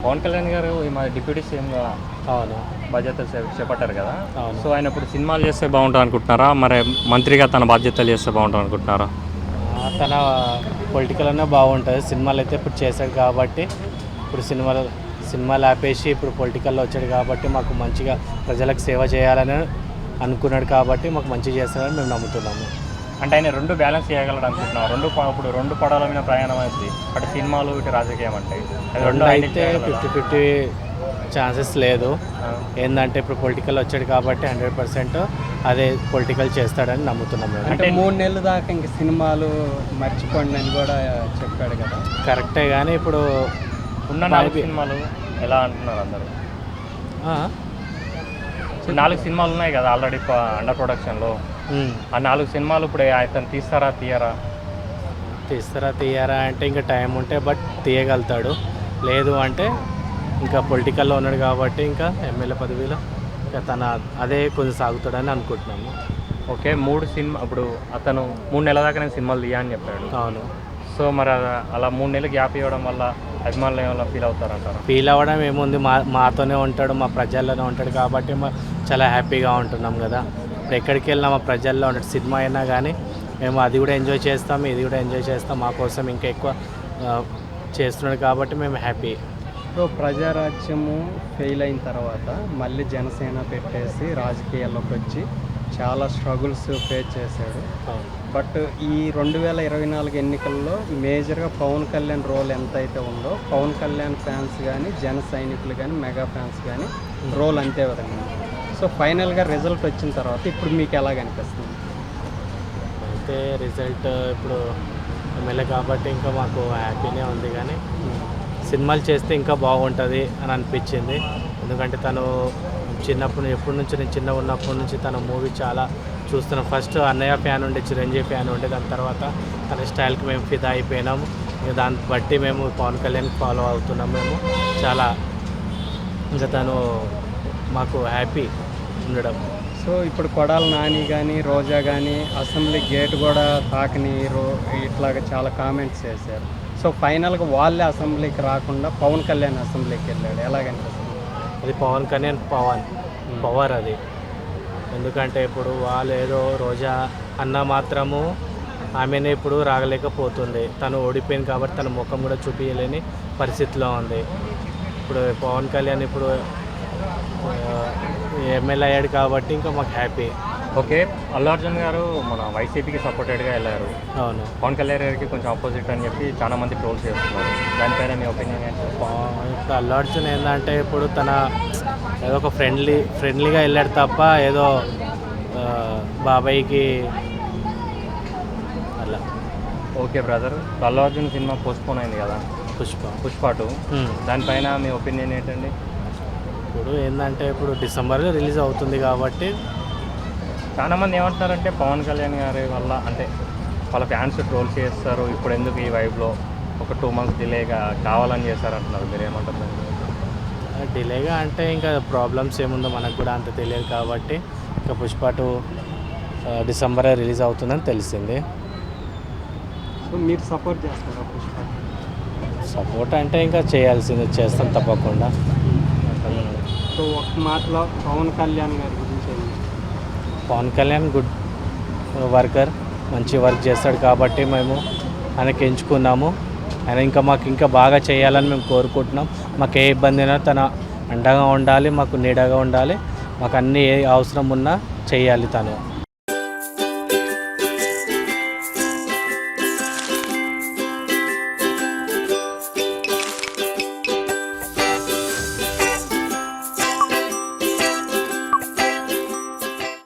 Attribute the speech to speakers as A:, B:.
A: పవన్ కళ్యాణ్ గారు ఈ మా డిప్యూటీ సీఎంగా
B: అవును
A: బాధ్యతలు చేపట్టారు కదా.
B: అవును
A: సో ఆయన ఇప్పుడు సినిమాలు చేస్తే బాగుంటుంది అనుకుంటున్నారా, మరి మంత్రిగా తన బాధ్యతలు చేస్తే బాగుంటుంది అనుకుంటున్నారా?
B: తన పొలిటికల్ అనే బాగుంటుంది. సినిమాలు అయితే ఇప్పుడు చేశాడు కాబట్టి ఇప్పుడు సినిమాలు ఆపేసి ఇప్పుడు పొలిటికల్లో వచ్చాడు కాబట్టి మాకు మంచిగా ప్రజలకు సేవ చేయాలని అనుకున్నాడు కాబట్టి మాకు మంచిగా చేస్తాడని మేము నమ్ముతున్నాము.
A: అంటే ఆయన రెండు బ్యాలెన్స్ చేయగలడు అనుకుంటున్నారు. ఇప్పుడు రెండు పడాల మీద ప్రయాణం అవుతుంది, అటు సినిమాలు ఇటు రాజకీయం అంటే
B: రెండు అయితే 50-50 ఛాన్సెస్ లేదు. ఏంటంటే ఇప్పుడు పొలిటికల్ వచ్చాడు కాబట్టి 100% అదే పొలిటికల్ చేస్తాడని నమ్ముతున్నాం మేము.
C: అంటే 3 నెలల దాకా ఇంక సినిమాలు మర్చిపోండి అని కూడా చెప్పాడు కదా.
B: కరెక్టే, కానీ ఇప్పుడు
A: ఉన్న 4 సినిమాలు ఎలా అంటున్నారు అందరూ? 4 సినిమాలు ఉన్నాయి కదా ఆల్రెడీ అండర్ ప్రొడక్షన్లో. ఆ 4 సినిమాలు ఇప్పుడు అతను తీస్తారా
B: తీయరా అంటే ఇంకా టైం ఉంటే బట్ తీయగలుగుతాడు. లేదు అంటే ఇంకా పొలిటికల్లో ఉన్నాడు కాబట్టి ఇంకా ఎమ్మెల్యే పదవిలో ఇంకా తన అదే కొంచెం సాగుతాడని అనుకుంటున్నాము.
A: ఓకే, 3 సినిమా ఇప్పుడు అతను 3 నెలల దాకా నేను సినిమాలు తీయా అని చెప్పాడు.
B: అవును.
A: సో మరి అలా 3 నెలలు గ్యాప్ ఇవ్వడం వల్ల అభిమానులు ఏమైనా ఫీల్ అవుతారంటారా?
B: ఫీల్ అవ్వడం ఏముంది, మాతోనే ఉంటాడు, మా ప్రజల్లోనే ఉంటాడు కాబట్టి చాలా హ్యాపీగా ఉంటున్నాం కదా. ఇప్పుడు ఎక్కడికి వెళ్ళినా మా ప్రజల్లో ఉంటాడు. సినిమా అయినా కానీ మేము అది కూడా ఎంజాయ్ చేస్తాం, ఇది కూడా ఎంజాయ్ చేస్తాం. మా కోసం ఇంకా ఎక్కువ చేస్తున్నాడు కాబట్టి మేము హ్యాపీ.
C: సో ప్రజారాజ్యము ఫెయిల్ అయిన తర్వాత మళ్ళీ జనసేన పెట్టేసి రాజకీయాల్లోకి వచ్చి చాలా స్ట్రగుల్స్ ఫేస్ చేశాడు. బట్ ఈ 2024 ఎన్నికల్లో మేజర్గా పవన్ కళ్యాణ్ రోల్ ఎంత అయితే ఉందో, పవన్ కళ్యాణ్ ఫ్యాన్స్ కానీ జన సైనికులు కానీ మెగా ఫ్యాన్స్ కానీ రోల్ అంతే విధంగా. సో ఫైనల్గా రిజల్ట్ వచ్చిన తర్వాత ఇప్పుడు మీకు ఎలా కనిపిస్తుంది?
B: అయితే రిజల్ట్ ఇప్పుడు ఎమ్మెల్యే కాబట్టి ఇంకా మాకు హ్యాపీనే ఉంది, కానీ సినిమాలు చేస్తే ఇంకా బాగుంటుంది అని అనిపించింది. ఎందుకంటే తను నేను చిన్నగా ఉన్నప్పటి నుంచి తన మూవీ చాలా చూస్తున్నాం. ఫస్ట్ అన్నయ్య ఫ్యాన్ ఉండే, చిరంజీవి ఫ్యాన్ ఉండే, దాని తర్వాత తన స్టైల్కి మేము ఫిదా అయిపోయినాము. దాన్ని బట్టి మేము పవన్ కళ్యాణ్ ఫాలో అవుతున్నాం. మేము చాలా ఇంకా తను మాకు హ్యాపీ ఉండడం.
C: సో ఇప్పుడు కొడాల నాని కానీ రోజా కానీ అసెంబ్లీ గేట్ కూడా తాకనీరు ఇట్లాగా చాలా కామెంట్స్ చేశారు. సో ఫైనల్గా వాళ్ళే అసెంబ్లీకి రాకుండా పవన్ కళ్యాణ్ అసెంబ్లీకి వెళ్ళాడు. ఎలాగనిపిస్తుంది?
B: అది పవన్ కళ్యాణ్ పవర్ అది. ఎందుకంటే ఇప్పుడు వాళ్ళు ఏదో రోజా అన్న మాత్రము ఆమెనే ఇప్పుడు రాగలేకపోతుంది. తను ఓడిపోయింది కాబట్టి తన ముఖం కూడా చూపించలేని పరిస్థితిలో ఉంది. ఇప్పుడు పవన్ కళ్యాణ్ ఇప్పుడు ఎమ్మెల్యే అయ్యాడు కాబట్టి ఇంకా మాకు హ్యాపీ.
A: ఓకే, అల్లు అర్జున్ గారు మన వైసీపీకి సపోర్టెడ్గా వెళ్ళారు.
B: అవును.
A: పవన్ కళ్యాణ్ గారికి కొంచెం ఆపోజిట్ అని చెప్పి చాలా మంది ట్రోల్ చేస్తున్నారు. దానిపైన మీ ఒపీనియన్ ఏంటి?
B: ఇప్పుడు అల్లు అర్జున్ ఏంటంటే ఇప్పుడు తన ఏదో ఒక ఫ్రెండ్లీగా వెళ్ళాడు తప్ప ఏదో బాబాయ్కి అలా.
A: Okay brother, Allu Arjun cinema postpone అయింది కదా, పుష్ప 2. దానిపైన మీ ఒపీనియన్ ఏంటండి?
B: ఇప్పుడు ఏంటంటే ఇప్పుడు డిసెంబర్లో రిలీజ్ అవుతుంది కాబట్టి
A: చాలామంది ఏమంటున్నారంటే పవన్ కళ్యాణ్ గారి వల్ల అంటే వాళ్ళ ఫ్యాన్స్ ట్రోల్ చేస్తారు, ఇప్పుడు ఎందుకు ఈ వైబ్లో ఒక 2 months డిలేగా కావాలని చేస్తారంటున్నారు. మీరు ఏమంటారు?
B: డిలేగా అంటే ఇంకా ప్రాబ్లమ్స్ ఏముందో మనకు కూడా అంత తెలియదు కాబట్టి ఇంకా పుష్ప 2 డిసెంబర్ రిలీజ్ అవుతుందని తెలిసింది.
C: సో మీరు సపోర్ట్ చేస్తారా పుష్ప?
B: సపోర్ట్ అంటే ఇంకా చేస్తాం తప్పకుండా.
C: సో ఒక మాటలో పవన్ కళ్యాణ్ గారి గురించి
B: పవన్ కళ్యాణ్ గుడ్ వర్కర్, మంచి వర్క్ చేస్తాడు కాబట్టి మేము ఆయనకి ఎంచుకున్నాము. ఆయన మాకు ఇంకా బాగా చేయాలని మేము కోరుకుంటున్నాం. మాకు ఏ ఇబ్బంది అయినా తన అండగా ఉండాలి, మాకు నీడగా ఉండాలి, మాకు అన్నీ ఏ అవసరం ఉన్నా చేయాలి తను.